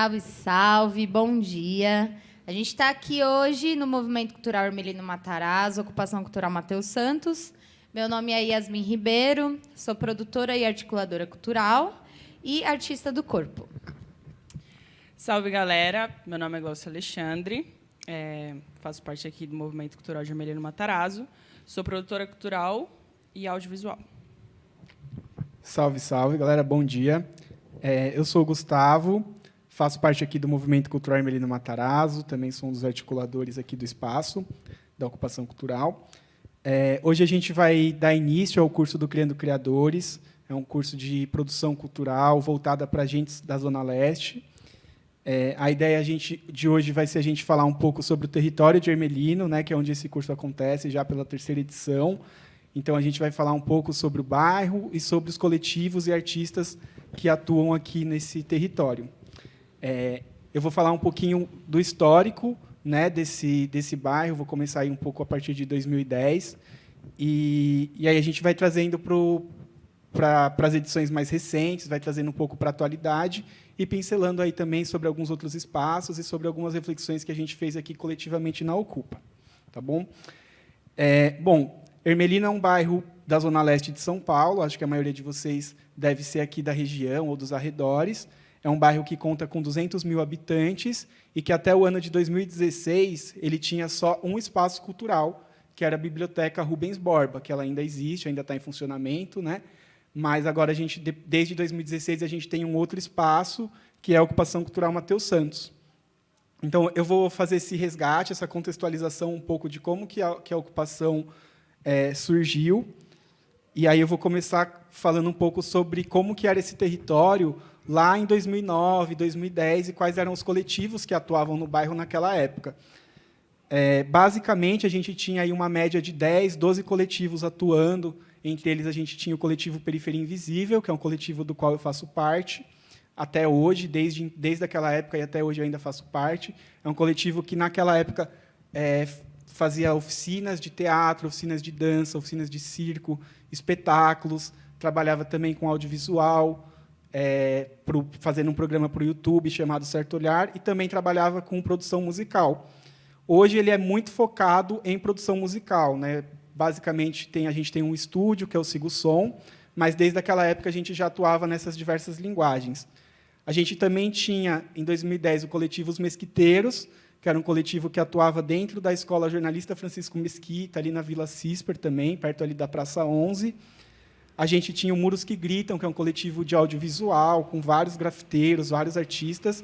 Salve, salve, bom dia. A gente está aqui hoje no Movimento Cultural Hermelino Matarazzo, Ocupação Cultural Matheus Santos. Meu nome é Yasmin Ribeiro, sou produtora e articuladora cultural e artista do corpo. Salve, galera. Meu nome é Glaucia Alexandre, faço parte aqui do Movimento Cultural de Hermelino Matarazzo, sou produtora cultural e audiovisual. Salve, salve, galera, bom dia. Eu sou o Gustavo, faço parte aqui do Movimento Cultural Hermelino Matarazzo, também sou um dos articuladores aqui do espaço, da Ocupação Cultural. Hoje a gente vai dar início ao curso do Criando Criadores, é um curso de produção cultural voltada para agentes da Zona Leste. A ideia de hoje vai ser a gente falar um pouco sobre o território de Hermelino, né, que é onde esse curso acontece, já pela 3ª edição. Então, a gente vai falar um pouco sobre o bairro e sobre os coletivos e artistas que atuam aqui nesse território. Eu vou falar um pouquinho do histórico, né, desse bairro, vou começar aí um pouco a partir de 2010, e aí a gente vai trazendo para as edições mais recentes, vai trazendo um pouco para a atualidade e pincelando aí também sobre alguns outros espaços e sobre algumas reflexões que a gente fez aqui coletivamente na Ocupa. Tá bom? Hermelino é um bairro da Zona Leste de São Paulo, acho que a maioria de vocês deve ser aqui da região ou dos arredores. É um bairro que conta com 200 mil habitantes e que, até o ano de 2016, ele tinha só um espaço cultural, que era a Biblioteca Rubens Borba, que ela ainda existe, ainda está em funcionamento, né? Mas agora, desde 2016, a gente tem um outro espaço, que é a Ocupação Cultural Matheus Santos. Então, eu vou fazer esse resgate, essa contextualização um pouco de como que a ocupação surgiu, e aí eu vou começar falando um pouco sobre como que era esse território lá em 2009, 2010, e quais eram os coletivos que atuavam no bairro naquela época. Basicamente, a gente tinha aí uma média de 10, 12 coletivos atuando. Entre eles, a gente tinha o coletivo Periferia Invisível, que é um coletivo do qual eu faço parte, até hoje, desde aquela época e até hoje eu ainda faço parte. É um coletivo que, naquela época, fazia oficinas de teatro, oficinas de dança, oficinas de circo, espetáculos, trabalhava também com audiovisual, fazendo um programa para o YouTube chamado Certo Olhar, e também trabalhava com produção musical. Hoje ele é muito focado em produção musical, né? Basicamente, a gente tem um estúdio, que é o Sigo Som, mas desde aquela época a gente já atuava nessas diversas linguagens. A gente também tinha, em 2010, o coletivo Os Mesquiteiros, que era um coletivo que atuava dentro da Escola Jornalista Francisco Mesquita, ali na Vila Cisper também, perto ali da Praça 11. A gente tinha o Muros que Gritam, que é um coletivo de audiovisual, com vários grafiteiros, vários artistas,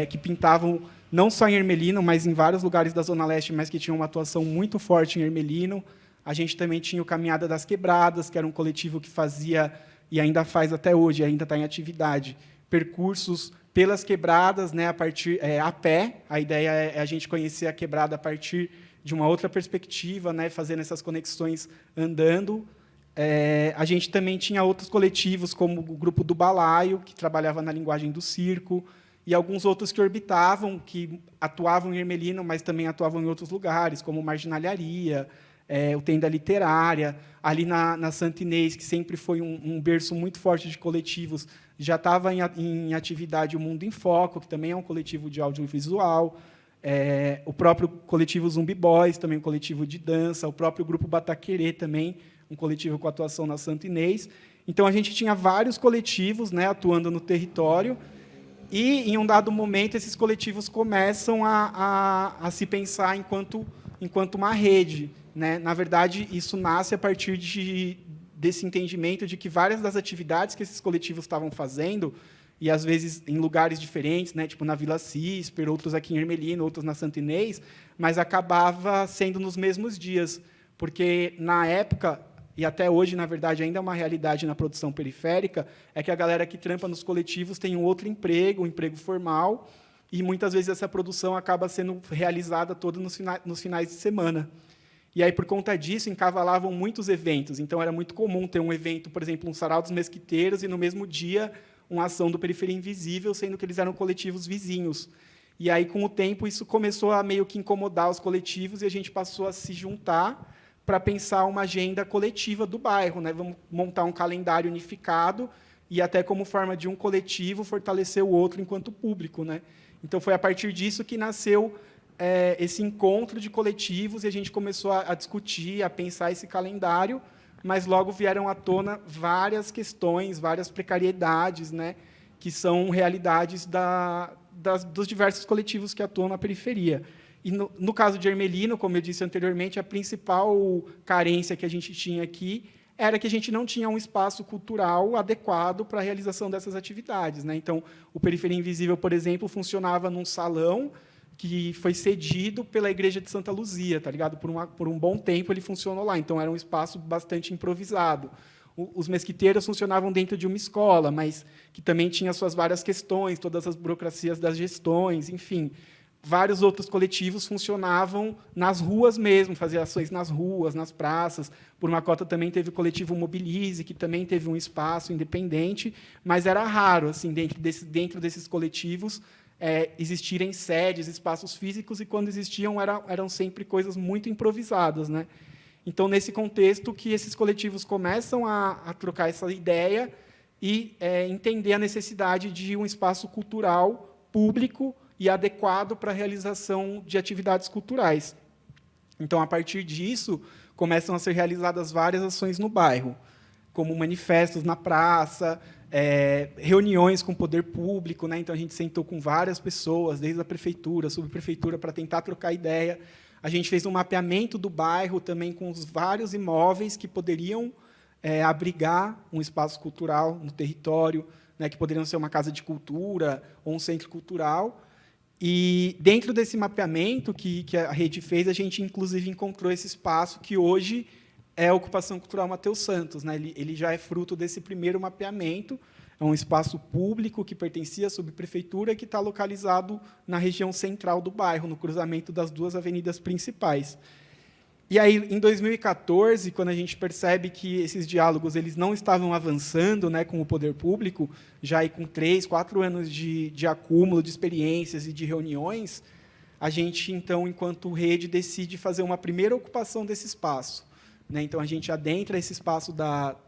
que pintavam não só em Hermelino, mas em vários lugares da Zona Leste, mas que tinham uma atuação muito forte em Hermelino. A gente também tinha o Caminhada das Quebradas, que era um coletivo que fazia, e ainda faz até hoje, ainda está em atividade, percursos pelas quebradas, né, a pé. A ideia é a gente conhecer a quebrada a partir de uma outra perspectiva, né, fazendo essas conexões andando. A gente também tinha outros coletivos, como o Grupo do Balaio, que trabalhava na linguagem do circo, e alguns outros que orbitavam, que atuavam em Hermelino, mas também atuavam em outros lugares, como Marginalharia, o Tenda Literária, ali na Santa Inês, que sempre foi um berço muito forte de coletivos, já estava em atividade o Mundo em Foco, que também é um coletivo de audiovisual, o próprio coletivo Zumbi Boys, também um coletivo de dança, o próprio Grupo Bataquerê, também um coletivo com atuação na Santa Inês. Então, a gente tinha vários coletivos, né, atuando no território, e, em um dado momento, esses coletivos começam a se pensar enquanto uma rede, né? Na verdade, isso nasce a partir desse entendimento de que várias das atividades que esses coletivos estavam fazendo, e às vezes em lugares diferentes, né, tipo na Vila Cisper, outros aqui em Hermelino, outros na Santa Inês, mas acabava sendo nos mesmos dias, porque na época, e até hoje, na verdade, ainda é uma realidade na produção periférica, é que a galera que trampa nos coletivos tem um outro emprego, um emprego formal, e muitas vezes essa produção acaba sendo realizada toda nos finais de semana. E aí, por conta disso, encavalavam muitos eventos. Então, era muito comum ter um evento, por exemplo, um Sarau dos Mesquiteiros, e, no mesmo dia, uma ação do Periferia Invisível, sendo que eles eram coletivos vizinhos. E aí, com o tempo, isso começou a meio que incomodar os coletivos, e a gente passou a se juntar para pensar uma agenda coletiva do bairro, né? Vamos montar um calendário unificado e até como forma de um coletivo fortalecer o outro enquanto público, né? Então, foi a partir disso que nasceu esse encontro de coletivos, e a gente começou a discutir, a pensar esse calendário, mas logo vieram à tona várias questões, várias precariedades, né, que são realidades dos diversos coletivos que atuam na periferia. E, no caso de Hermelino, como eu disse anteriormente, a principal carência que a gente tinha aqui era que a gente não tinha um espaço cultural adequado para a realização dessas atividades, né? Então, o Periferia Invisível, por exemplo, funcionava num salão que foi cedido pela Igreja de Santa Luzia, tá ligado? Por um bom tempo ele funcionou lá, então era um espaço bastante improvisado. Os mesquiteiros funcionavam dentro de uma escola, mas que também tinha suas várias questões, todas as burocracias das gestões, enfim. Vários outros coletivos funcionavam nas ruas mesmo, faziam ações nas ruas, nas praças. Por uma cota também teve o coletivo Mobilize, que também teve um espaço independente, mas era raro, assim, dentro desses coletivos, existirem sedes, espaços físicos, e, quando existiam, eram sempre coisas muito improvisadas, né? Então, nesse contexto, que esses coletivos começam a trocar essa ideia e entender a necessidade de um espaço cultural público e adequado para a realização de atividades culturais. Então, a partir disso, começam a ser realizadas várias ações no bairro, como manifestos na praça, reuniões com o poder público, né? Então, a gente sentou com várias pessoas, desde a prefeitura, a subprefeitura, para tentar trocar ideia. A gente fez um mapeamento do bairro também com os vários imóveis que poderiam abrigar um espaço cultural no território, né? Que poderiam ser uma casa de cultura ou um centro cultural. E, dentro desse mapeamento que a rede fez, a gente, inclusive, encontrou esse espaço que hoje é a Ocupação Cultural Matheus Santos, né? Ele já é fruto desse primeiro mapeamento. É um espaço público que pertencia à subprefeitura, que está localizado na região central do bairro, no cruzamento das duas avenidas principais. E aí, em 2014, quando a gente percebe que esses diálogos eles não estavam avançando, né, com o poder público, já aí com 3, 4 anos de acúmulo de experiências e de reuniões, a gente, então, enquanto rede, decide fazer uma primeira ocupação desse espaço, né? Então, a gente adentra esse espaço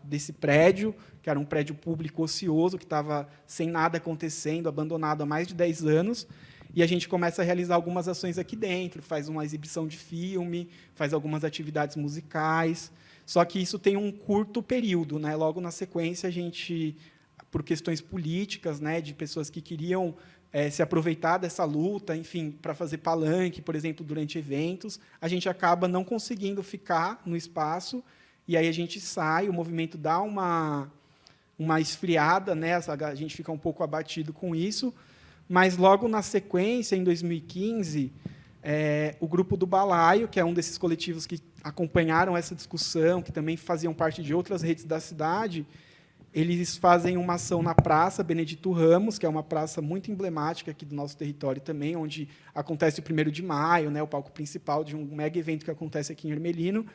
desse prédio, que era um prédio público ocioso, que estava sem nada acontecendo, abandonado há mais de 10 anos, e a gente começa a realizar algumas ações aqui dentro, faz uma exibição de filme, faz algumas atividades musicais, só que isso tem um curto período, né? Logo na sequência, a gente, por questões políticas, né, de pessoas que queriam se aproveitar dessa luta, enfim, para fazer palanque, por exemplo, durante eventos, a gente acaba não conseguindo ficar no espaço, e aí a gente sai, o movimento dá uma esfriada, né? A gente fica um pouco abatido com isso, mas, logo na sequência, em 2015, o Grupo do Balaio, que é um desses coletivos que acompanharam essa discussão, que também faziam parte de outras redes da cidade, eles fazem uma ação na Praça Benedito Ramos, que é uma praça muito emblemática aqui do nosso território também, onde acontece o 1º de maio, né, o palco principal de um mega evento que acontece aqui em Hermelino.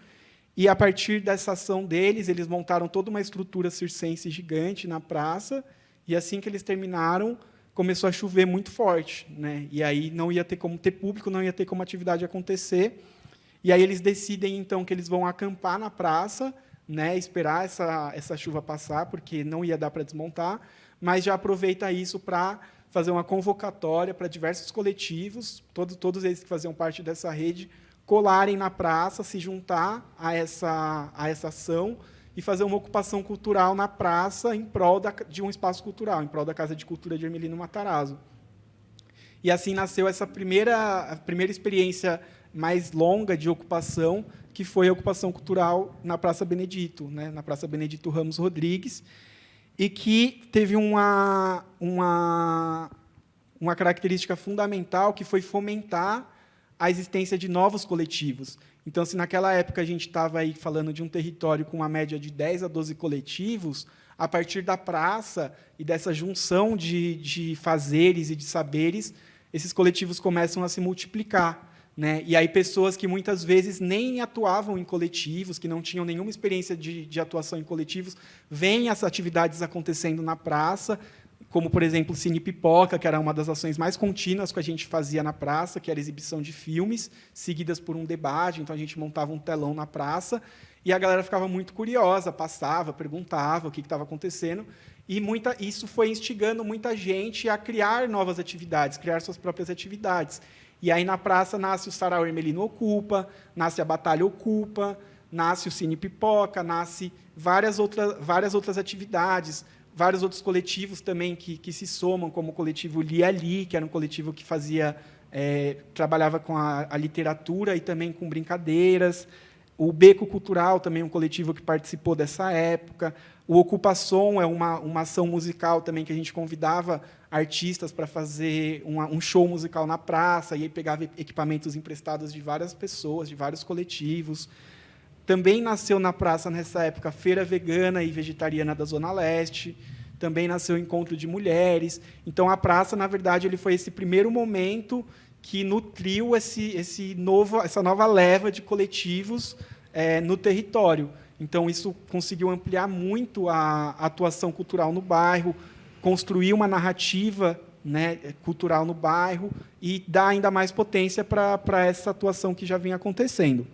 E, a partir dessa ação deles, eles montaram toda uma estrutura circense gigante na praça, e, assim que eles terminaram, começou a chover muito forte, né? E aí não ia ter como ter público, não ia ter como a atividade acontecer. E aí eles decidem, então, que eles vão acampar na praça, né, esperar essa chuva passar, porque não ia dar para desmontar, mas já aproveita isso para fazer uma convocatória para diversos coletivos, todos eles que faziam parte dessa rede, colarem na praça, se juntar a essa ação e fazer uma ocupação cultural na praça em prol de um espaço cultural, em prol da Casa de Cultura de Hermelino Matarazzo. E, assim, nasceu essa a primeira experiência mais longa de ocupação, que foi a ocupação cultural na Praça Benedito, né, na Praça Benedito Ramos Rodrigues, e que teve uma característica fundamental, que foi fomentar a existência de novos coletivos. Então, se naquela época a gente estava aí falando de um território com uma média de 10 a 12 coletivos, a partir da praça e dessa junção de fazeres e de saberes, esses coletivos começam a se multiplicar, né? E aí pessoas que muitas vezes nem atuavam em coletivos, que não tinham nenhuma experiência de atuação em coletivos, veem as atividades acontecendo na praça, como, por exemplo, o Cine Pipoca, que era uma das ações mais contínuas que a gente fazia na praça, que era a exibição de filmes, seguidas por um debate. Então, a gente montava um telão na praça, e a galera ficava muito curiosa, passava, perguntava o que estava acontecendo. E isso foi instigando muita gente a criar novas atividades, criar suas próprias atividades. E aí, na praça, nasce o Sarau Hermelino Ocupa, nasce a Batalha Ocupa, nasce o Cine Pipoca, nasce várias outras atividades, vários outros coletivos também que se somam, como o coletivo Li Ali, que era um coletivo que trabalhava com a literatura e também com brincadeiras. O Beco Cultural, também um coletivo que participou dessa época. O Ocupação é uma ação musical também que a gente convidava artistas para fazer um show musical na praça, e aí pegava equipamentos emprestados de várias pessoas, de vários coletivos. Também nasceu na praça, nessa época, a Feira Vegana e Vegetariana da Zona Leste. Também nasceu o Encontro de Mulheres. Então, a praça, na verdade, ele foi esse primeiro momento que nutriu essa nova leva de coletivos no território. Então, isso conseguiu ampliar muito a atuação cultural no bairro, construir uma narrativa, né, cultural no bairro e dar ainda mais potência para essa atuação que já vinha acontecendo.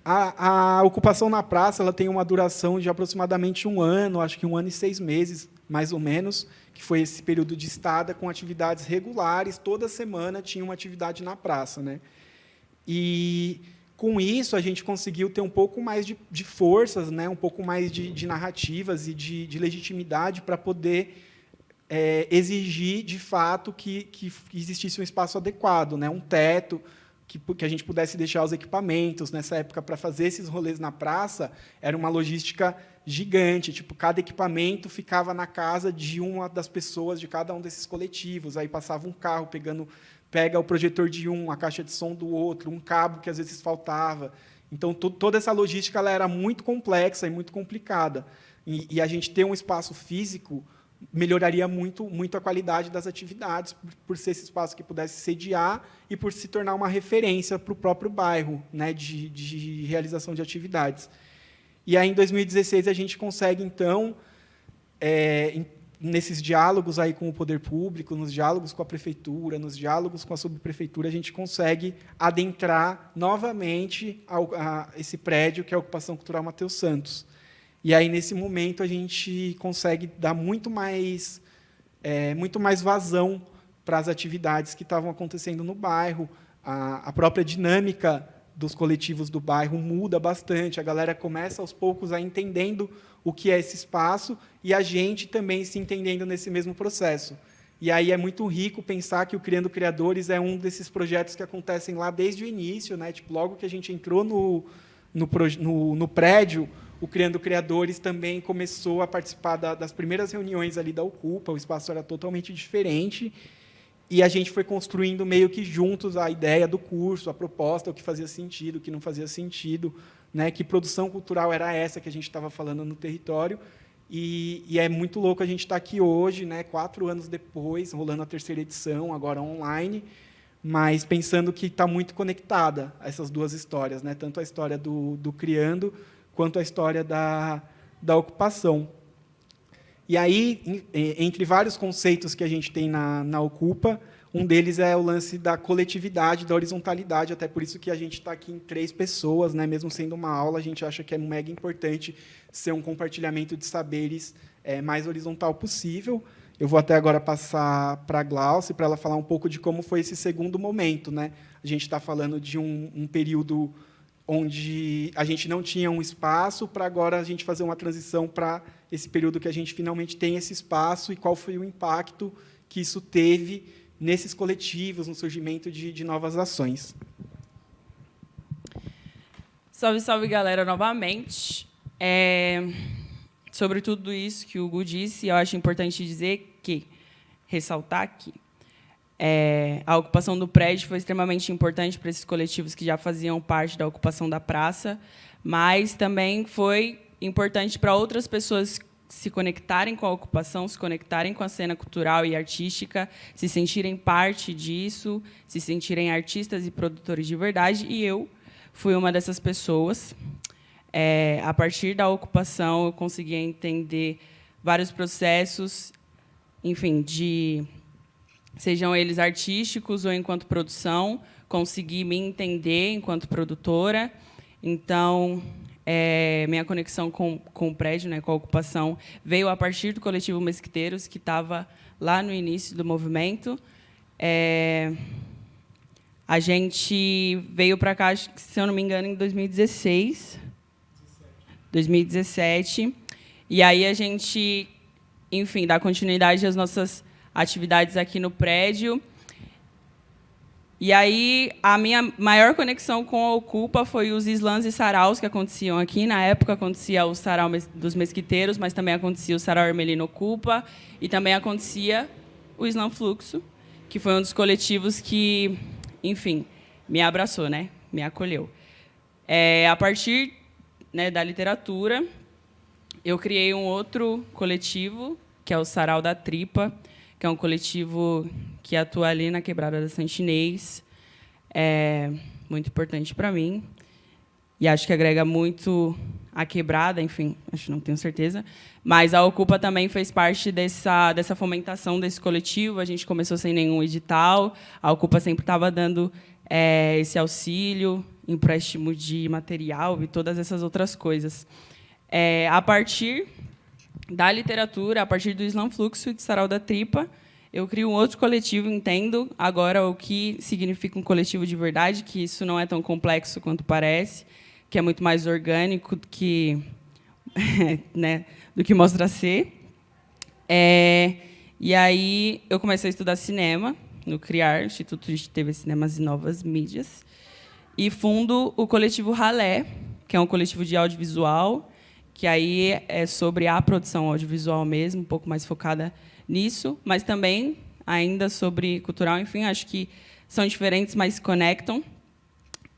A ocupação na praça ela tem uma duração de aproximadamente 1 ano, acho que 1 ano e 6 meses, mais ou menos, que foi esse período de estada com atividades regulares. Toda semana tinha uma atividade na praça, né? E, com isso, a gente conseguiu ter um pouco mais de forças, né? Um pouco mais de narrativas e de legitimidade para poder exigir, de fato, que existisse um espaço adequado, né? Um teto, que a gente pudesse deixar os equipamentos. Nessa época, para fazer esses rolês na praça, era uma logística gigante. Tipo, cada equipamento ficava na casa de uma das pessoas de cada um desses coletivos. Aí passava um carro pega o projetor de um, a caixa de som do outro, um cabo que às vezes faltava. Então, toda essa logística ela era muito complexa e muito complicada. E a gente ter um espaço físico melhoraria muito a qualidade das atividades, por ser esse espaço que pudesse sediar e por se tornar uma referência para o próprio bairro, né, de realização de atividades. E aí, em 2016, a gente consegue, então, nesses diálogos aí com o poder público, nos diálogos com a prefeitura, nos diálogos com a subprefeitura, a gente consegue adentrar novamente esse prédio, que é a Ocupação Cultural Matheus Santos. E aí, nesse momento, a gente consegue dar muito mais vazão para as atividades que estavam acontecendo no bairro. A própria dinâmica dos coletivos do bairro muda bastante. A galera começa, aos poucos, a entendendo o que é esse espaço e a gente também se entendendo nesse mesmo processo. E aí é muito rico pensar que o Criando Criadores é um desses projetos que acontecem lá desde o início, né? Tipo, logo que a gente entrou no prédio, o Criando Criadores também começou a participar das primeiras reuniões ali da Ocupa. O espaço era totalmente diferente e a gente foi construindo meio que juntos a ideia do curso, a proposta, o que fazia sentido, o que não fazia sentido, né? Que produção cultural era essa que a gente estava falando no território. E é muito louco a gente estar aqui hoje, né? 4 anos depois, rolando a 3ª edição, agora online, mas pensando que está muito conectada a essas duas histórias, né? Tanto a história do Criando quanto a história da ocupação. E aí, entre vários conceitos que a gente tem na Ocupa, um deles é o lance da coletividade, da horizontalidade, até por isso que a gente está aqui em 3 pessoas, né? Mesmo sendo uma aula, a gente acha que é mega importante ser um compartilhamento de saberes mais horizontal possível. Eu vou até agora passar para a Glauce, para ela falar um pouco de como foi esse segundo momento, né? A gente está falando de um período onde a gente não tinha um espaço, para agora a gente fazer uma transição para esse período que a gente finalmente tem esse espaço e qual foi o impacto que isso teve nesses coletivos, no surgimento de novas ações. Salve, salve, galera, novamente. Sobre tudo isso que o Hugo disse, eu acho importante ressaltar aqui, a ocupação do prédio foi extremamente importante para esses coletivos que já faziam parte da ocupação da praça, mas também foi importante para outras pessoas se conectarem com a ocupação, se conectarem com a cena cultural e artística, se sentirem parte disso, se sentirem artistas e produtores de verdade, e eu fui uma dessas pessoas. A partir da ocupação, eu consegui entender vários processos, enfim, sejam eles artísticos ou enquanto produção, consegui me entender enquanto produtora. Então, minha conexão com o prédio, né, com a ocupação, veio a partir do coletivo Mesquiteiros, que estava lá no início do movimento. A gente veio para cá, se eu não me engano, em 2017. E aí a gente, enfim, dá continuidade às nossas atividades aqui no prédio. E aí a minha maior conexão com a Ocupa foi os slams e saraus que aconteciam aqui. Na época acontecia o sarau dos Mesquiteiros, mas também acontecia o sarau Hermelino Ocupa e também acontecia o Slam Fluxo, que foi um dos coletivos que, enfim, me abraçou, né? Me acolheu. A partir, né, da literatura, eu criei um outro coletivo, que é o Sarau da Tripa, que é um coletivo que atua ali na Quebrada da Santinês. É muito importante para mim. E acho que agrega muito a Quebrada, enfim, acho, não tenho certeza. Mas a Ocupa também fez parte dessa fomentação desse coletivo. A gente começou sem nenhum edital. A Ocupa sempre estava dando esse auxílio, empréstimo de material e todas essas outras coisas. A partir da literatura, a partir do Slam Fluxo e de Sarau da Tripa, eu crio um outro coletivo, entendo agora o que significa um coletivo de verdade, que isso não é tão complexo quanto parece, que é muito mais orgânico do que, né, do que mostra ser. E aí eu comecei a estudar cinema no CRIAR, Instituto de TV, Cinemas e Novas Mídias, e fundo o coletivo Ralé, que é um coletivo de audiovisual, que aí é sobre a produção audiovisual mesmo, um pouco mais focada nisso, mas também ainda sobre cultural. Enfim, acho que são diferentes, mas se conectam.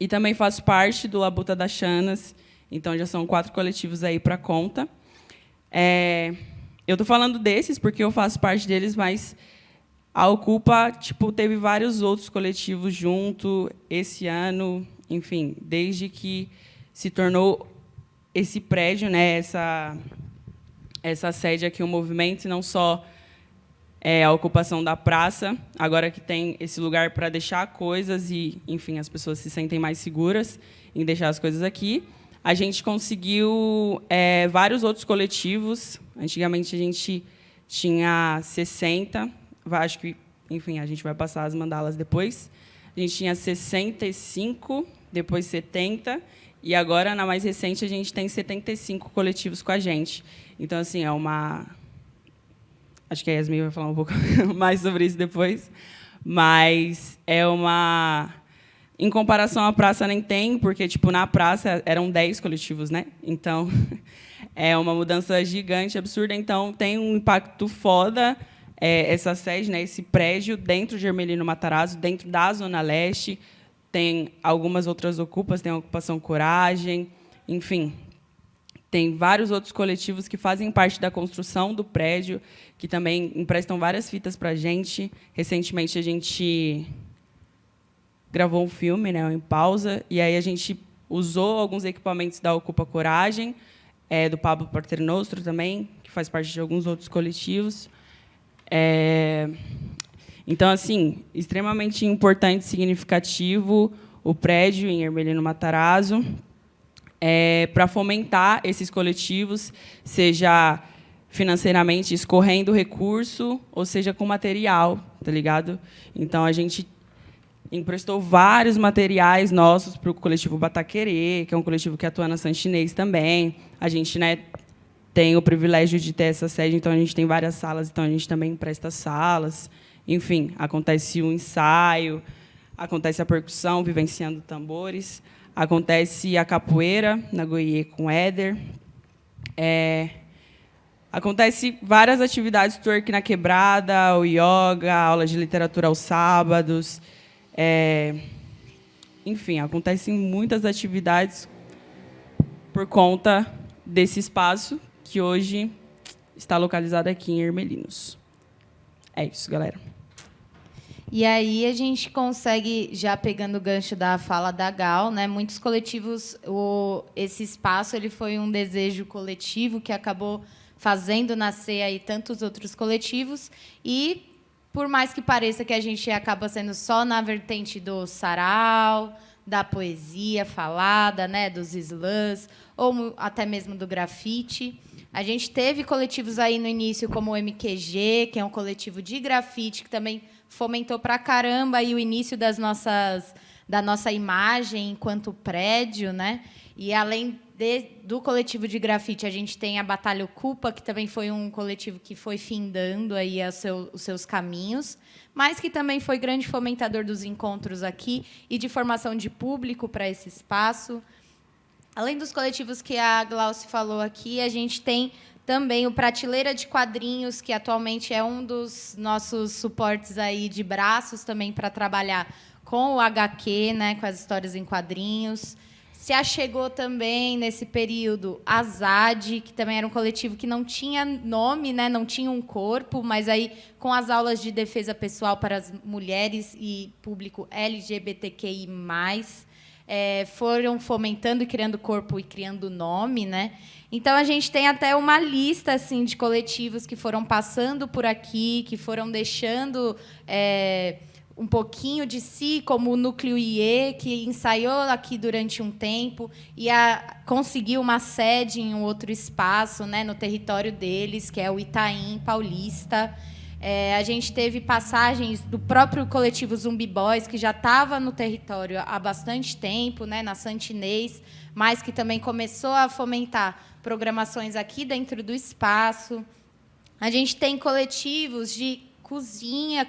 E também faço parte do Labuta das Chanas, então já são 4 coletivos aí para conta. Eu estou falando desses porque eu faço parte deles, mas a Ocupa teve vários outros coletivos junto esse ano, enfim, desde que se tornou esse prédio, né, essa sede aqui, o movimento, e não só a ocupação da praça, agora que tem esse lugar para deixar coisas e, enfim, as pessoas se sentem mais seguras em deixar as coisas aqui. A gente conseguiu vários outros coletivos. Antigamente, a gente tinha 60, acho que, enfim, a gente vai passar as mandalas depois. A gente tinha 65, depois 70, e agora, na mais recente, a gente tem 75 coletivos com a gente. Então, assim, acho que a Yasmin vai falar um pouco mais sobre isso depois, mas em comparação à praça, nem tem, porque na praça eram 10 coletivos, né? Então, é uma mudança gigante, absurda. Então, tem um impacto foda essa sede, né, esse prédio, dentro de Hermelino Matarazzo, dentro da Zona Leste. Tem algumas outras ocupas, tem a Ocupação Coragem, enfim. Tem vários outros coletivos que fazem parte da construção do prédio, que também emprestam várias fitas para a gente. Recentemente, a gente gravou um filme, né, Em Pausa, e aí a gente usou alguns equipamentos da Ocupa Coragem, do Pablo Paternostro também, que faz parte de alguns outros coletivos. Então, assim, extremamente importante e significativo o prédio em Hermelino Matarazzo, para fomentar esses coletivos, seja financeiramente, escorrendo recurso, ou seja, com material, tá ligado? Então, a gente emprestou vários materiais nossos para o coletivo Bataquerê, que é um coletivo que atua na Santinês também. A gente, né, tem o privilégio de ter essa sede, então a gente tem várias salas, então a gente também empresta salas. Enfim, acontece o ensaio, acontece a percussão, vivenciando tambores, acontece a capoeira na Goiê com o Éder. Acontece várias atividades, twerk na Quebrada, o yoga, aula de literatura aos sábados. Enfim, acontecem muitas atividades por conta desse espaço que hoje está localizado aqui em Hermelinos. É isso, galera. E aí a gente consegue, já pegando o gancho da fala da Gal, né, muitos coletivos, esse espaço ele foi um desejo coletivo que acabou fazendo nascer aí tantos outros coletivos, e por mais que pareça que a gente acaba sendo só na vertente do sarau, da poesia falada, né, dos slams, ou até mesmo do grafite. A gente teve coletivos aí no início, como o MQG, que é um coletivo de grafite, que também fomentou pra caramba aí o início da nossa imagem enquanto prédio, né? E além do coletivo de grafite, a gente tem a Batalha Ocupa, que também foi um coletivo que foi findando aí os seus caminhos, mas que também foi grande fomentador dos encontros aqui e de formação de público para esse espaço. Além dos coletivos que a Glaucia falou aqui, a gente tem também o Prateleira de Quadrinhos, que atualmente é um dos nossos suportes aí de braços também para trabalhar com o HQ, né, com as histórias em quadrinhos. Se achegou também, nesse período, a ZAD, que também era um coletivo que não tinha nome, né, não tinha um corpo, mas aí, com as aulas de defesa pessoal para as mulheres e público LGBTQI+, foram fomentando e criando corpo e criando nome, né? Então, a gente tem até uma lista assim, de coletivos que foram passando por aqui, que foram deixando um pouquinho de si, como o Núcleo IE, que ensaiou aqui durante um tempo e conseguiu uma sede em um outro espaço, né, no território deles, que é o Itaim Paulista. A gente teve passagens do próprio coletivo Zumbi Boys, que já estava no território há bastante tempo, né, na Santinês, mas que também começou a fomentar programações aqui dentro do espaço. A gente tem coletivos de cozinha,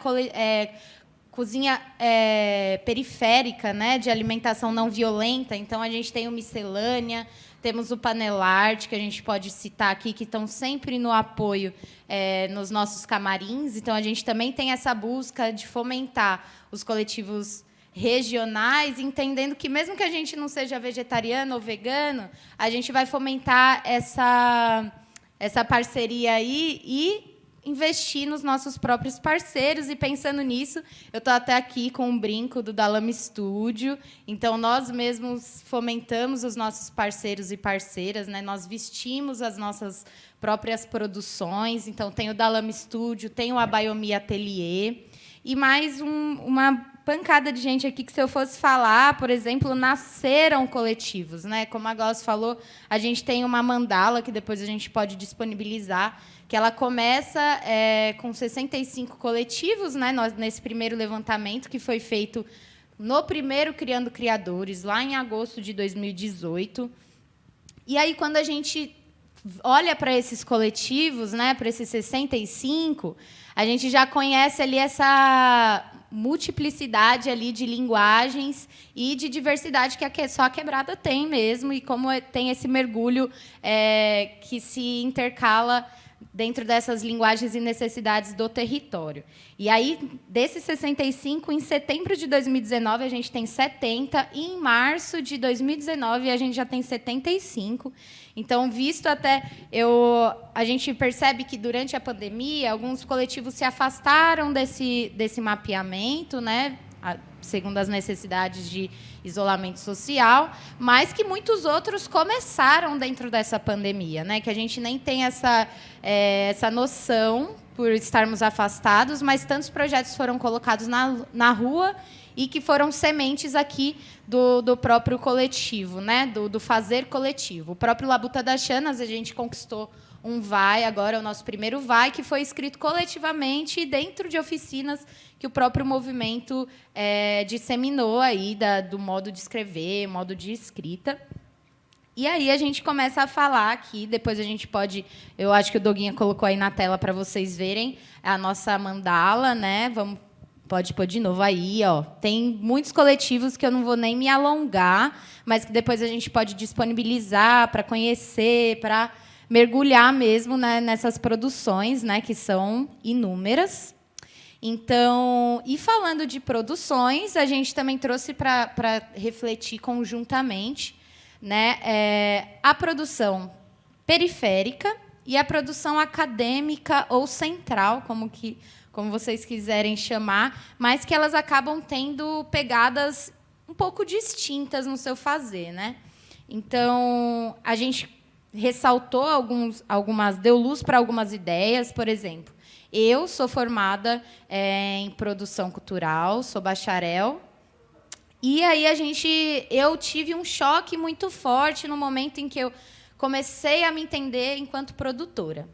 cozinha periférica, né, de alimentação não violenta. Então, a gente tem o Miscelânea, temos o Panelarte, que a gente pode citar aqui, que estão sempre no apoio nos nossos camarins. Então, a gente também tem essa busca de fomentar os coletivos regionais, entendendo que, mesmo que a gente não seja vegetariano ou vegano, a gente vai fomentar essa parceria aí e investir nos nossos próprios parceiros. E, pensando nisso, eu estou até aqui com um brinco do Dalame Studio. Então, nós mesmos fomentamos os nossos parceiros e parceiras, né? Nós vestimos as nossas próprias produções. Então, tem o Dalame Studio, tem o Abayomi Atelier, e mais uma pancada de gente aqui que, se eu fosse falar, por exemplo, nasceram coletivos, né? Como a Glaucia falou, a gente tem uma mandala, que depois a gente pode disponibilizar, que ela começa com 65 coletivos, né, nesse primeiro levantamento, que foi feito no primeiro Criando Criadores, lá em agosto de 2018. E aí, quando a gente olha para esses coletivos, né, para esses 65, a gente já conhece ali essa multiplicidade ali de linguagens e de diversidade que só a Quebrada tem mesmo, e como tem esse mergulho que se intercala dentro dessas linguagens e necessidades do território. E aí, desses 65, em setembro de 2019, a gente tem 70, e em março de 2019 a gente já tem 75. Então, visto até... a gente percebe que, durante a pandemia, alguns coletivos se afastaram desse mapeamento, né, segundo as necessidades de isolamento social, mas que muitos outros começaram dentro dessa pandemia, né? Que a gente nem tem essa noção por estarmos afastados, mas tantos projetos foram colocados na rua e que foram sementes aqui do próprio coletivo, né? Do fazer coletivo. O próprio Labuta das Chanas, a gente conquistou um vai, agora é o nosso primeiro vai, que foi escrito coletivamente dentro de oficinas que o próprio movimento disseminou aí do modo de escrever, modo de escrita. E aí a gente começa a falar aqui, depois a gente pode... Eu acho que o Doguinha colocou aí na tela para vocês verem a nossa mandala, né? Pode pôr de novo aí, ó. Tem muitos coletivos que eu não vou nem me alongar, mas que depois a gente pode disponibilizar para conhecer, para mergulhar mesmo, né, nessas produções, né, que são inúmeras. Então, e falando de produções, a gente também trouxe para refletir conjuntamente, né, a produção periférica e a produção acadêmica ou central, como vocês quiserem chamar, mas que elas acabam tendo pegadas um pouco distintas no seu fazer, né? Então, a gente ressaltou deu luz para algumas ideias. Por exemplo, eu sou formada em produção cultural, sou bacharel, E aí eu tive um choque muito forte no momento em que eu comecei a me entender enquanto produtora.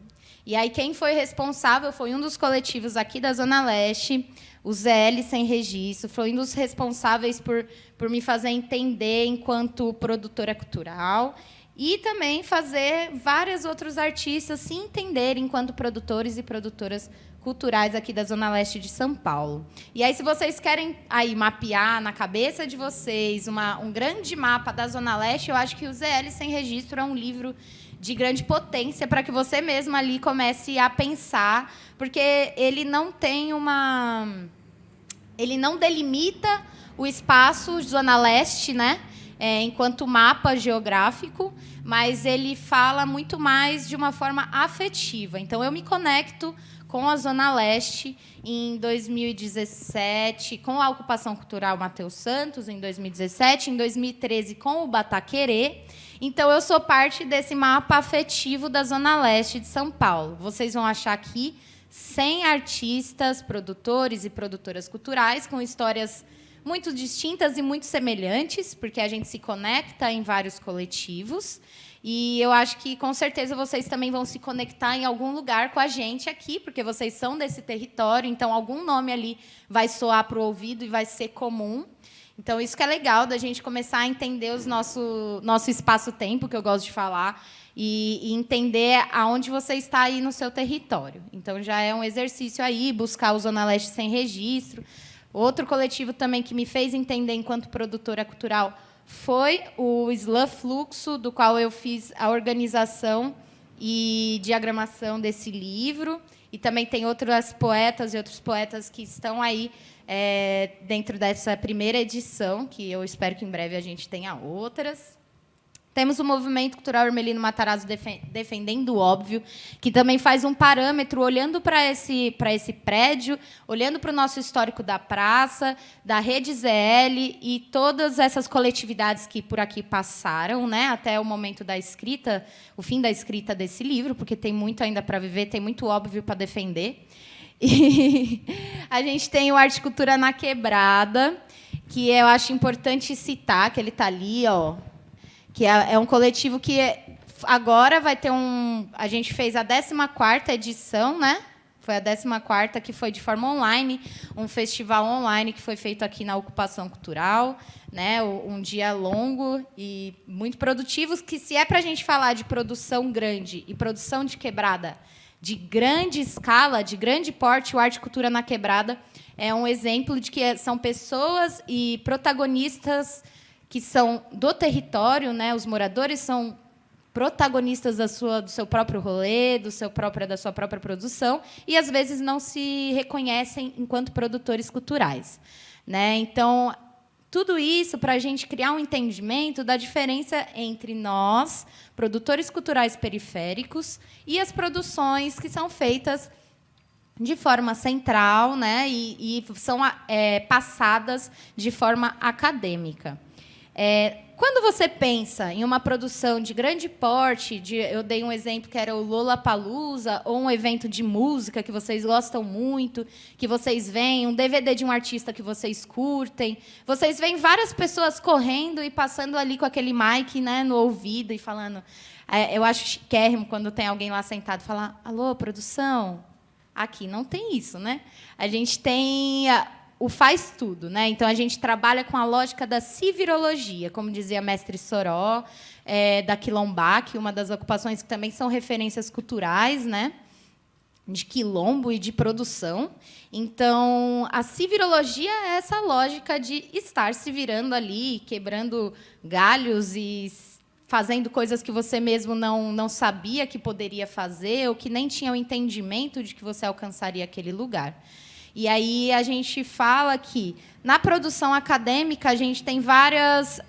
E aí quem foi responsável foi um dos coletivos aqui da Zona Leste, o ZL Sem Registro, foi um dos responsáveis por me fazer entender enquanto produtora cultural e também fazer vários outros artistas se entenderem enquanto produtores e produtoras culturais aqui da Zona Leste de São Paulo. E aí, se vocês querem aí mapear na cabeça de vocês um grande mapa da Zona Leste, eu acho que o ZL Sem Registro é um livro de grande potência para que você mesmo ali comece a pensar, porque ele não delimita o espaço Zona Leste, né? Enquanto mapa geográfico, mas ele fala muito mais de uma forma afetiva. Então, eu me conecto com a Zona Leste em 2017, com a Ocupação Cultural Matheus Santos, em 2017, em 2013, com o Bataquerê. Então, eu sou parte desse mapa afetivo da Zona Leste de São Paulo. Vocês vão achar aqui 100 artistas, produtores e produtoras culturais com histórias muito distintas e muito semelhantes, porque a gente se conecta em vários coletivos. E eu acho que, com certeza, vocês também vão se conectar em algum lugar com a gente aqui, porque vocês são desse território, então algum nome ali vai soar para o ouvido e vai ser comum. Então, isso que é legal, da gente começar a entender o nosso espaço-tempo, que eu gosto de falar, e entender aonde você está aí no seu território. Então, já é um exercício aí, buscar o Zona Leste Sem Registro. Outro coletivo também que me fez entender enquanto produtora cultural foi o Slam Fluxo, do qual eu fiz a organização e diagramação desse livro. E também tem outras poetas e outros poetas que estão aí dentro dessa primeira edição, que eu espero que em breve a gente tenha outras. Temos o Movimento Cultural Hermelino Matarazzo defendendo o óbvio, que também faz um parâmetro olhando para esse prédio, olhando para o nosso histórico da praça, da Rede ZL e todas essas coletividades que por aqui passaram, né, até o momento da escrita, o fim da escrita desse livro, porque tem muito ainda para viver, tem muito óbvio para defender. E a gente tem o Arte Cultura na Quebrada, que eu acho importante citar, que ele está ali, ó, que é um coletivo que agora vai ter a gente fez a 14ª edição, né? Foi a 14ª, que foi de forma online, um festival online que foi feito aqui na Ocupação Cultural, né? Um dia longo e muito produtivo, que se é para a gente falar de produção grande e produção de quebrada de grande escala, de grande porte, o Arte Cultura na Quebrada é um exemplo de que são pessoas e protagonistas que são do território, né? Os moradores são protagonistas do seu próprio rolê, da sua própria produção, e às vezes não se reconhecem enquanto produtores culturais, né? Então, tudo isso para a gente criar um entendimento da diferença entre nós, produtores culturais periféricos, e as produções que são feitas de forma central, né? E são passadas de forma acadêmica. Quando você pensa em uma produção de grande porte, eu dei um exemplo que era o Lollapalooza, ou um evento de música que vocês gostam muito, que vocês veem, um DVD de um artista que vocês curtem, vocês veem várias pessoas correndo e passando ali com aquele mic, né, no ouvido e falando... eu acho chiquérrimo quando tem alguém lá sentado e fala: alô, produção? Aqui não tem isso, né? A gente tem... o faz tudo, né? Então a gente trabalha com a lógica da civirologia, como dizia Mestre Soró, da Quilombac, uma das ocupações que também são referências culturais, né? De quilombo e de produção. Então, a civirologia é essa lógica de estar se virando ali, quebrando galhos e fazendo coisas que você mesmo não sabia que poderia fazer ou que nem tinha o entendimento de que você alcançaria aquele lugar. E aí a gente fala que, na produção acadêmica, a gente tem várias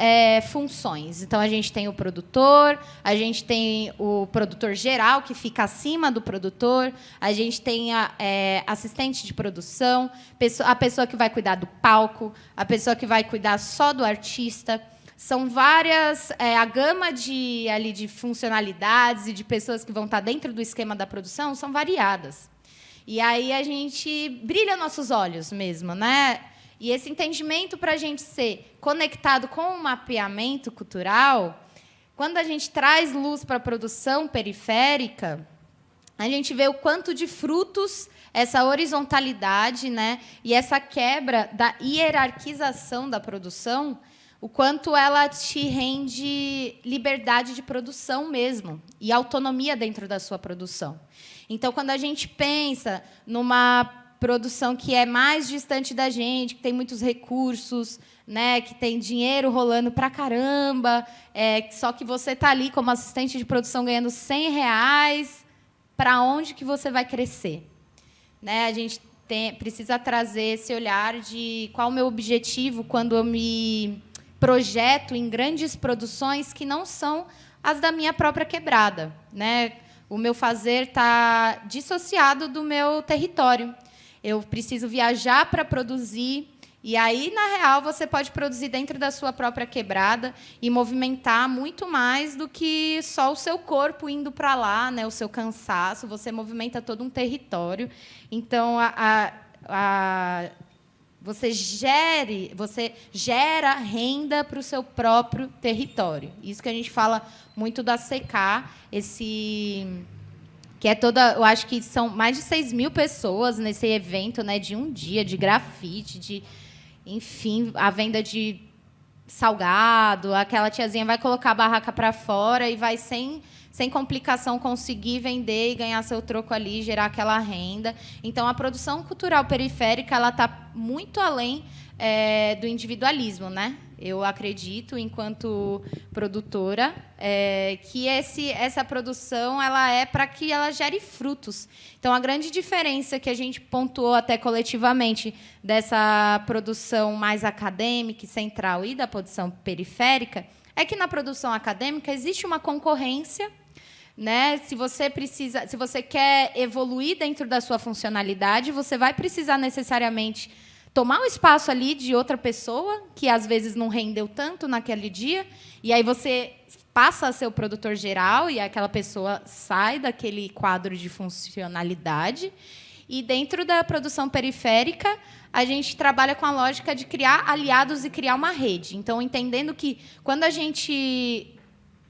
funções. Então, a gente tem o produtor, a gente tem o produtor geral, que fica acima do produtor, a gente tem a assistente de produção, a pessoa que vai cuidar do palco, a pessoa que vai cuidar só do artista. São várias, a gama de funcionalidades e de pessoas que vão estar dentro do esquema da produção são variadas. E aí a gente brilha nossos olhos mesmo, né? E esse entendimento, para a gente ser conectado com o mapeamento cultural, quando a gente traz luz para a produção periférica, a gente vê o quanto de frutos essa horizontalidade, né, e essa quebra da hierarquização da produção, o quanto ela te rende liberdade de produção mesmo e autonomia dentro da sua produção. Então, quando a gente pensa numa produção que é mais distante da gente, que tem muitos recursos, né, que tem dinheiro rolando pra caramba, só que você está ali como assistente de produção ganhando R$100, para onde que você vai crescer? Né, a gente precisa trazer esse olhar de qual o meu objetivo quando eu me projeto em grandes produções que não são as da minha própria quebrada, né? O meu fazer está dissociado do meu território. Eu preciso viajar para produzir, e aí, na real, você pode produzir dentro da sua própria quebrada e movimentar muito mais do que só o seu corpo indo para lá, né? O seu cansaço, você movimenta todo um território. Então, você gera renda para o seu próprio território. Isso que a gente fala muito da SECA, que é toda, eu acho que são mais de 6.000 pessoas nesse evento, né, de um dia, de grafite, enfim, a venda de salgado, aquela tiazinha vai colocar a barraca para fora e vai sem complicação conseguir vender e ganhar seu troco ali, gerar aquela renda. Então, a produção cultural periférica ela está muito além do individualismo, né? Eu acredito, enquanto produtora, que essa produção ela é para que ela gere frutos. Então, a grande diferença que a gente pontuou até coletivamente dessa produção mais acadêmica e central e da produção periférica é que na produção acadêmica existe uma concorrência, né? Se você quer evoluir dentro da sua funcionalidade, você vai precisar necessariamente tomar o espaço ali de outra pessoa, que às vezes não rendeu tanto naquele dia, e aí você passa a ser o produtor geral, e aquela pessoa sai daquele quadro de funcionalidade. E dentro da produção periférica, a gente trabalha com a lógica de criar aliados e criar uma rede. Então, entendendo que quando a gente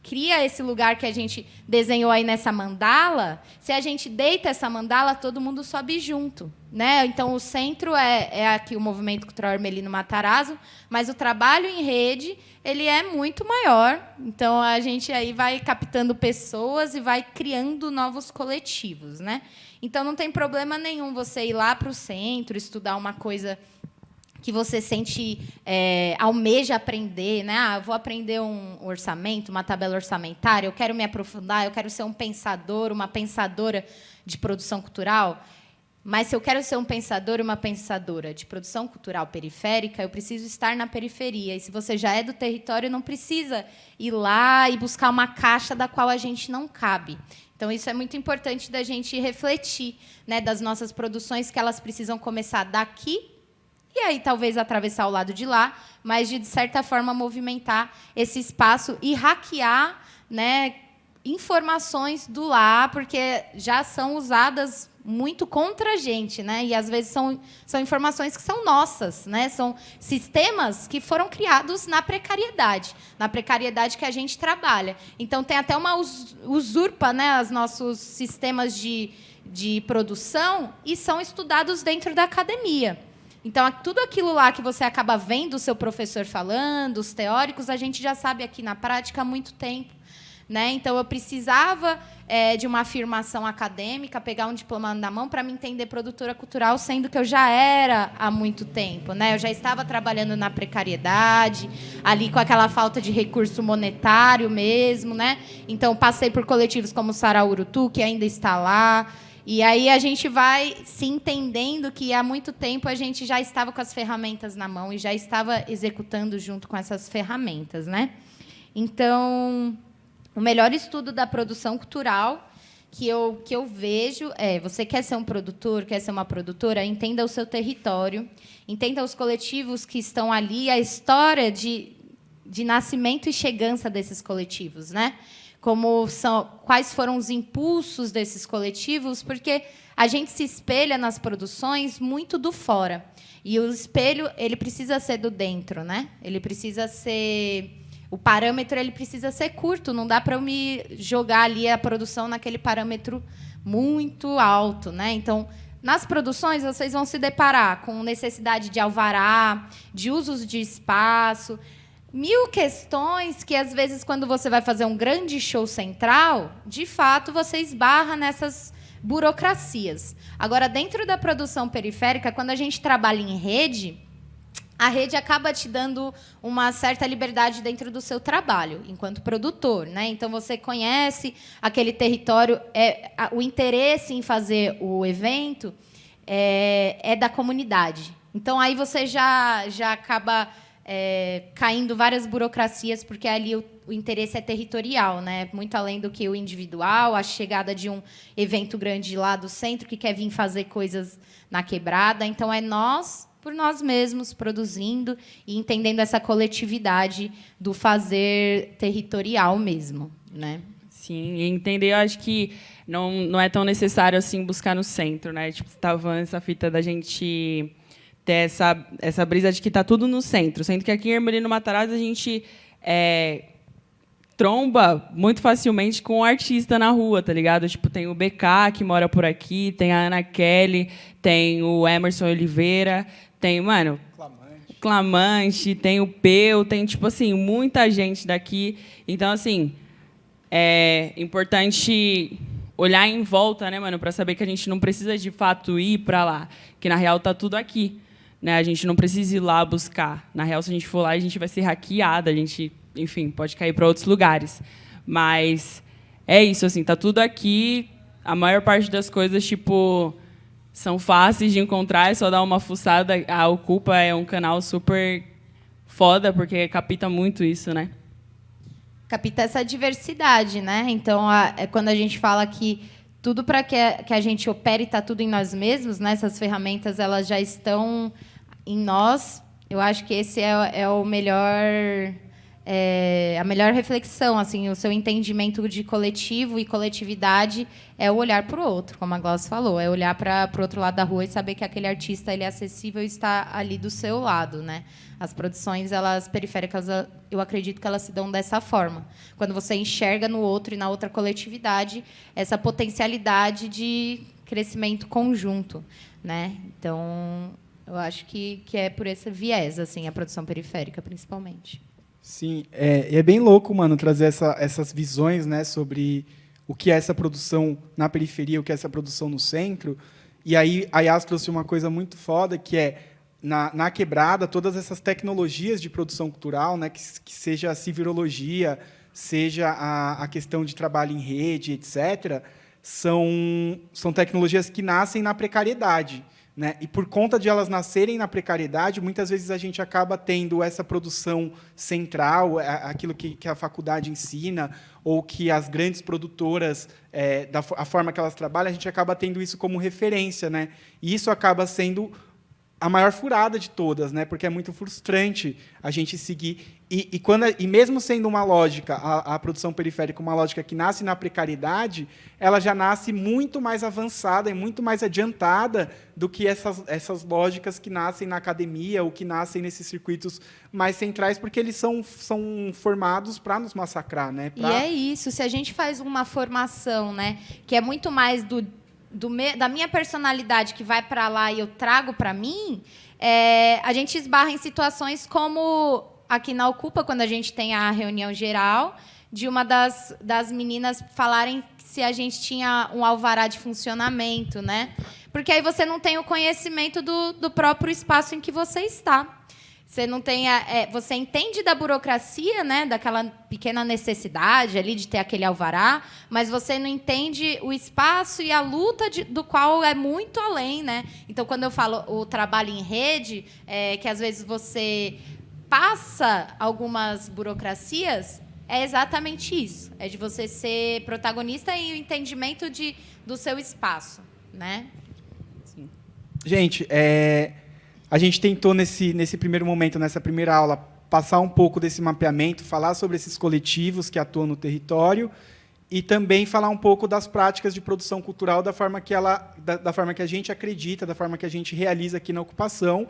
cria esse lugar que a gente desenhou aí nessa mandala, se a gente deita essa mandala, todo mundo sobe junto, né? Então, o centro é aqui o Movimento Cultural Hermelino Matarazzo, mas o trabalho em rede ele é muito maior. Então, a gente aí vai captando pessoas e vai criando novos coletivos, né? Então, não tem problema nenhum você ir lá para o centro, estudar uma coisa que você almeja aprender, né? Eu vou aprender um orçamento, uma tabela orçamentária, eu quero me aprofundar, eu quero ser um pensador, uma pensadora de produção cultural. Mas se eu quero ser um pensador, uma pensadora de produção cultural periférica, eu preciso estar na periferia. E se você já é do território, não precisa ir lá e buscar uma caixa da qual a gente não cabe. Então, isso é muito importante da gente refletir, né, das nossas produções, que elas precisam começar daqui, e aí talvez atravessar o lado de lá, mas, de certa forma, movimentar esse espaço e hackear, né, informações do lá, porque já são usadas muito contra a gente, né? E, às vezes, são informações que são nossas, né? São sistemas que foram criados na precariedade que a gente trabalha. Então, tem até uma usurpa, né, os nossos sistemas de produção e são estudados dentro da academia. Então, tudo aquilo lá que você acaba vendo o seu professor falando, os teóricos, a gente já sabe aqui na prática há muito tempo, né? Então, eu precisava de uma afirmação acadêmica, pegar um diploma na mão para me entender produtora cultural, sendo que eu já era há muito tempo, né? Eu já estava trabalhando na precariedade, ali com aquela falta de recurso monetário mesmo, né? Então, passei por coletivos como o Saraurutu, que ainda está lá. E aí a gente vai se entendendo que há muito tempo a gente já estava com as ferramentas na mão e já estava executando junto com essas ferramentas, né? Então, o melhor estudo da produção cultural que eu vejo você quer ser um produtor, quer ser uma produtora, entenda o seu território, entenda os coletivos que estão ali, a história de nascimento e chegança desses coletivos, né? quais foram os impulsos desses coletivos, porque a gente se espelha nas produções muito do fora. E o espelho, ele precisa ser do dentro, né? Ele precisa ser... O parâmetro ele precisa ser curto, não dá para eu me jogar ali a produção naquele parâmetro muito alto, né? Então, nas produções, vocês vão se deparar com necessidade de alvará, de usos de espaço, 1000 questões que, às vezes, quando você vai fazer um grande show central, de fato, você esbarra nessas burocracias. Agora, dentro da produção periférica, quando a gente trabalha em rede, a rede acaba te dando uma certa liberdade dentro do seu trabalho, enquanto produtor, né? Então, você conhece aquele território, o interesse em fazer o evento é da comunidade. Então, aí você já acaba caindo várias burocracias, porque ali o interesse é territorial, né? Muito além do que o individual, a chegada de um evento grande lá do centro que quer vir fazer coisas na quebrada. Então, é nós, por nós mesmos, produzindo e entendendo essa coletividade do fazer territorial mesmo, né? Sim, e entender, eu acho que não é tão necessário assim buscar no centro, né? Tipo, você estava falando essa fita da gente ter essa brisa de que está tudo no centro, sendo que aqui em Hermelino Matarazzo a gente tromba muito facilmente com um artista na rua, tá ligado? Tipo, tem o BK, que mora por aqui, tem a Ana Kelly, tem o Emerson Oliveira, tem, mano, Clamante, tem o Peu, tem, tipo assim, muita gente daqui. Então, assim, é importante olhar em volta, né, mano, para saber que a gente não precisa, de fato, ir para lá, que, na real, tá tudo aqui. Né? A gente não precisa ir lá buscar. Na real, se a gente for lá, a gente vai ser hackeada, a gente, enfim, pode cair para outros lugares. Mas é isso, assim, tá tudo aqui. A maior parte das coisas, tipo, são fáceis de encontrar, é só dar uma fuçada. A Ocupa é um canal super foda, porque capta muito isso, né? Capta essa diversidade, né? Então, quando a gente fala que tudo para que a gente opere está tudo em nós mesmos, né? Essas ferramentas elas já estão em nós. Eu acho que esse é o melhor, a melhor reflexão, assim, o seu entendimento de coletivo e coletividade é o olhar para o outro, como a Glaucia falou, é olhar para o outro lado da rua e saber que aquele artista ele é acessível e está ali do seu lado, né? As produções elas periféricas, eu acredito que elas se dão dessa forma. Quando você enxerga no outro e na outra coletividade essa potencialidade de crescimento conjunto, né? Então, eu acho que é por esse viés, assim, a produção periférica, principalmente. Sim, é bem louco, mano, trazer essas visões, né, sobre o que é essa produção na periferia, o que é essa produção no centro. E aí a Yas trouxe uma coisa muito foda, que é na quebrada, todas essas tecnologias de produção cultural, né, que seja a civirologia, seja a questão de trabalho em rede, etc., são tecnologias que nascem na precariedade. Né? E, por conta de elas nascerem na precariedade, muitas vezes a gente acaba tendo essa produção central, aquilo que a faculdade ensina, ou que as grandes produtoras, a forma que elas trabalham, a gente acaba tendo isso como referência. Né? E isso acaba sendo a maior furada de todas, né? Porque é muito frustrante a gente seguir. E mesmo sendo uma lógica, a produção periférica, uma lógica que nasce na precariedade, ela já nasce muito mais avançada e muito mais adiantada do que essas lógicas que nascem na academia ou que nascem nesses circuitos mais centrais, porque eles são formados para nos massacrar. Né? E é isso. Se a gente faz uma formação, né, que é muito mais da minha personalidade que vai para lá e eu trago para mim, a gente esbarra em situações como aqui na Ocupa, quando a gente tem a reunião geral, de uma das meninas falarem se a gente tinha um alvará de funcionamento, né? Porque aí você não tem o conhecimento do próprio espaço em que você está. Você não tem você entende da burocracia, né, daquela pequena necessidade ali de ter aquele alvará, mas você não entende o espaço e a luta do qual é muito além, né? Então, quando eu falo o trabalho em rede, que às vezes você passa algumas burocracias, é exatamente isso. É de você ser protagonista e o entendimento do seu espaço, né? Sim. Gente, a gente tentou, nesse primeiro momento, nessa primeira aula, passar um pouco desse mapeamento, falar sobre esses coletivos que atuam no território E também falar um pouco das práticas de produção cultural da forma que da forma que a gente acredita, da forma que a gente realiza aqui na ocupação.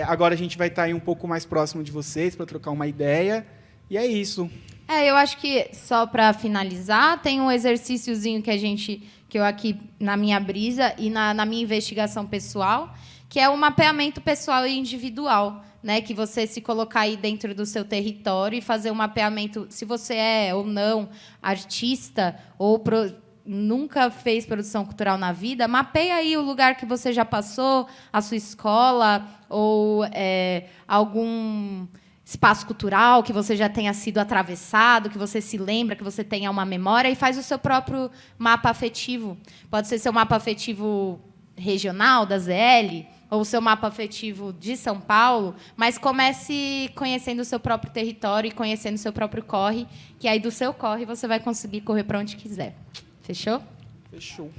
Agora a gente vai estar aí um pouco mais próximo de vocês para trocar uma ideia. E é isso. Eu acho que, só para finalizar, tem um exercíciozinho que eu aqui, na minha brisa e na minha investigação pessoal, que é o mapeamento pessoal e individual, né? Que você se colocar aí dentro do seu território e fazer um mapeamento, se você é ou não artista ou nunca fez produção cultural na vida, mapeia aí o lugar que você já passou, a sua escola ou algum espaço cultural que você já tenha sido atravessado, que você se lembra, que você tenha uma memória, e faz o seu próprio mapa afetivo. Pode ser seu mapa afetivo regional, da ZL, ou o seu mapa afetivo de São Paulo, mas comece conhecendo o seu próprio território e conhecendo o seu próprio corre, que aí do seu corre você vai conseguir correr para onde quiser. Fechou? Fechou.